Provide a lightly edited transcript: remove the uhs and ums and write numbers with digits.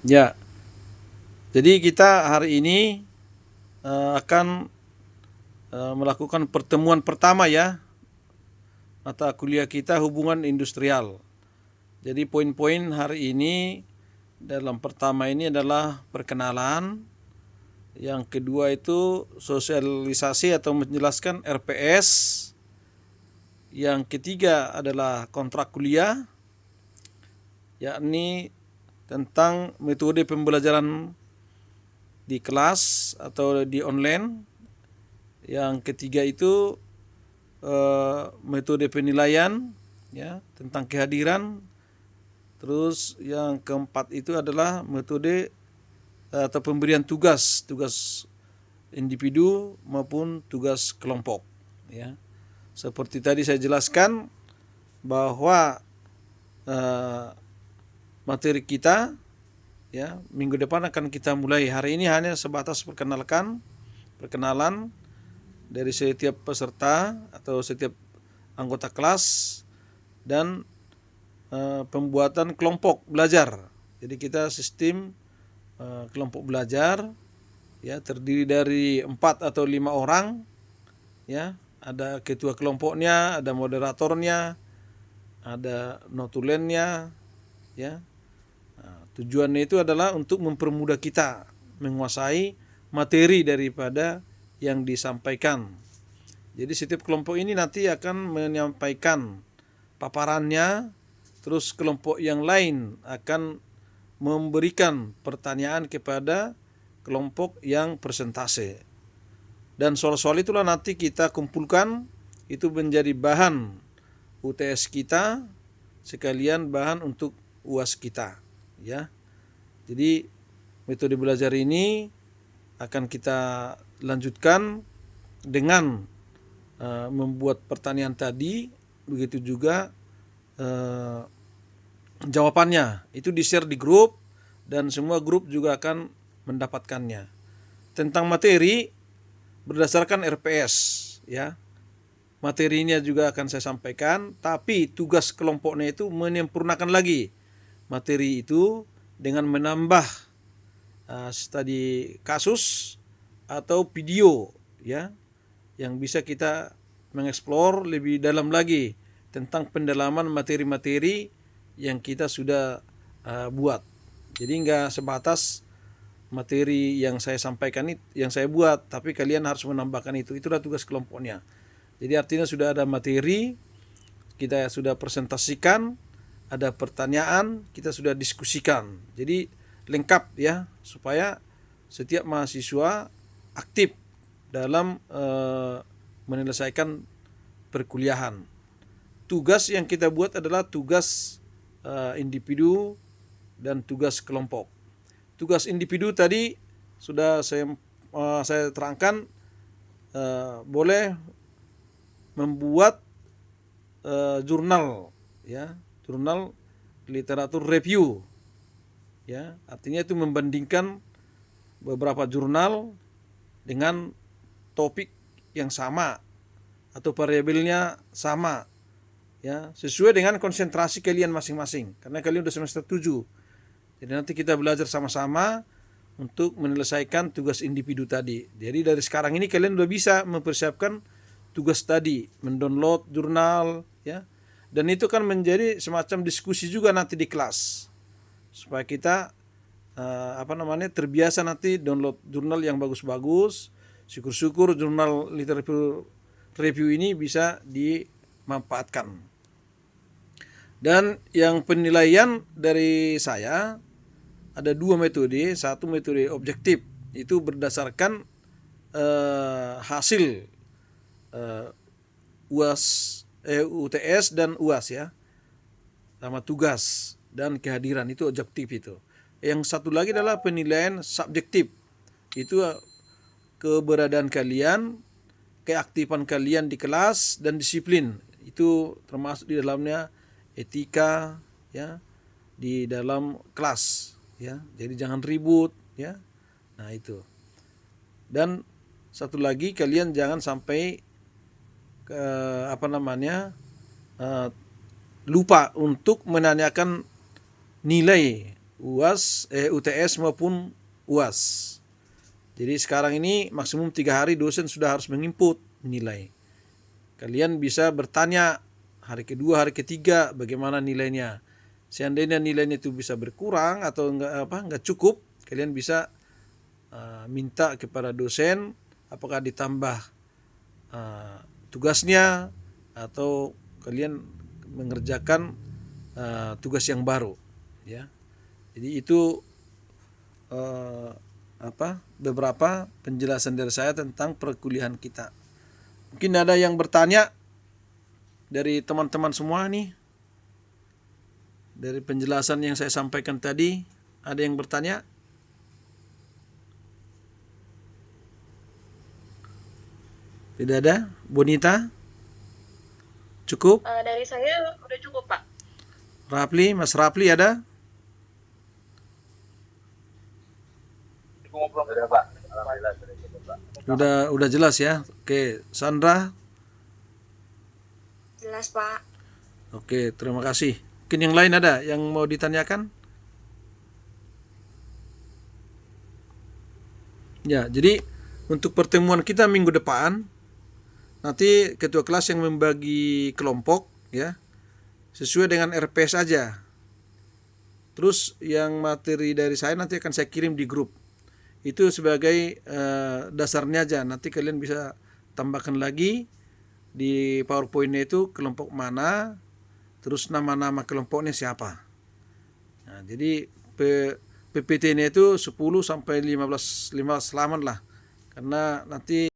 Ya, jadi kita hari ini akan melakukan pertemuan pertama ya, mata kuliah kita hubungan industrial. Jadi poin-poin hari ini dalam pertama ini adalah perkenalan, yang kedua itu sosialisasi atau menjelaskan RPS, yang ketiga adalah kontrak kuliah, yakni tentang metode pembelajaran di kelas atau di online. Yang ketiga itu metode penilaian ya tentang kehadiran. Terus yang keempat itu adalah metode atau pemberian tugas individu maupun tugas kelompok ya. Seperti tadi saya jelaskan bahwa materi kita ya minggu depan akan kita mulai. Hari ini hanya sebatas perkenalan dari setiap peserta atau setiap anggota kelas dan pembuatan kelompok belajar. Jadi kita sistem kelompok belajar ya terdiri dari 4 atau 5 orang ya. Ada ketua kelompoknya, ada moderatornya, ada notulennya ya. Tujuannya itu adalah untuk mempermudah kita menguasai materi daripada yang disampaikan. Jadi setiap kelompok ini nanti akan menyampaikan paparannya, terus kelompok yang lain akan memberikan pertanyaan kepada kelompok yang persentase. Dan soal-soal itulah nanti kita kumpulkan, itu menjadi bahan UTS kita, sekalian bahan untuk UAS kita ya. Jadi metode belajar ini akan kita lanjutkan dengan membuat pertanyaan tadi, begitu juga jawabannya itu di-share di grup dan semua grup juga akan mendapatkannya. Tentang materi berdasarkan RPS ya. Materinya juga akan saya sampaikan, tapi tugas kelompoknya itu menyempurnakan lagi materi itu dengan menambah studi kasus atau video ya, yang bisa kita mengeksplor lebih dalam lagi tentang pendalaman materi-materi yang kita sudah buat. Jadi enggak sebatas materi yang saya sampaikan yang saya buat, tapi kalian harus menambahkan itu. Itulah tugas kelompoknya. Jadi artinya sudah ada materi, kita sudah presentasikan, ada pertanyaan, kita sudah diskusikan. Jadi lengkap ya, supaya setiap mahasiswa aktif dalam menyelesaikan perkuliahan. Tugas yang kita buat adalah tugas individu dan tugas kelompok. Tugas individu tadi sudah saya terangkan, boleh membuat jurnal ya, jurnal literatur review ya. Artinya itu membandingkan beberapa jurnal dengan topik yang sama atau variabelnya sama ya, sesuai dengan konsentrasi kalian masing-masing, karena kalian udah semester 7. Jadi nanti kita belajar sama-sama untuk menyelesaikan tugas individu tadi. Jadi dari sekarang ini kalian udah bisa mempersiapkan tugas tadi, mendownload jurnal ya. Dan itu kan menjadi semacam diskusi juga nanti di kelas, supaya kita terbiasa nanti download jurnal yang bagus-bagus. Syukur-syukur jurnal literatur review ini bisa dimanfaatkan. Dan yang penilaian dari saya ada 2 metode. Satu metode objektif, itu berdasarkan hasil UTS dan UAS ya, sama tugas dan kehadiran, itu objektif itu. Yang satu lagi adalah penilaian subjektif, itu keberadaan kalian, keaktifan kalian di kelas dan disiplin, itu termasuk di dalamnya etika ya di dalam kelas ya. Jadi jangan ribut ya. Nah itu. Dan satu lagi, kalian jangan sampai lupa untuk menanyakan nilai UTS maupun UAS. Jadi sekarang ini maksimum 3 hari dosen sudah harus menginput nilai. Kalian bisa bertanya hari kedua, hari ketiga bagaimana nilainya. Seandainya nilainya itu bisa berkurang atau enggak cukup, kalian bisa minta kepada dosen apakah ditambah tugasnya atau kalian mengerjakan tugas yang baru, ya. Jadi itu beberapa penjelasan dari saya tentang perkuliahan kita. Mungkin ada yang bertanya dari teman-teman semua nih, dari penjelasan yang saya sampaikan tadi, ada yang bertanya? Tidak ada? Bonita? Cukup? Dari saya udah cukup, Pak. Rapli, Mas Rapli ada? Sudah Pak, alhamdulillah sudah cukup Pak. Udah jelas ya. Oke, Sandra. Jelas, Pak. Oke, terima kasih. Mungkin yang lain ada yang mau ditanyakan? Ya, jadi untuk pertemuan kita minggu depan, nanti ketua kelas yang membagi kelompok, ya, sesuai dengan RPS aja. Terus yang materi dari saya nanti akan saya kirim di grup. Itu sebagai dasarnya aja. Nanti kalian bisa tambahkan lagi di PowerPoint-nya itu kelompok mana, terus nama-nama kelompoknya siapa. Nah, jadi PPT-nya itu 10 sampai 15 halaman lah. Karena nanti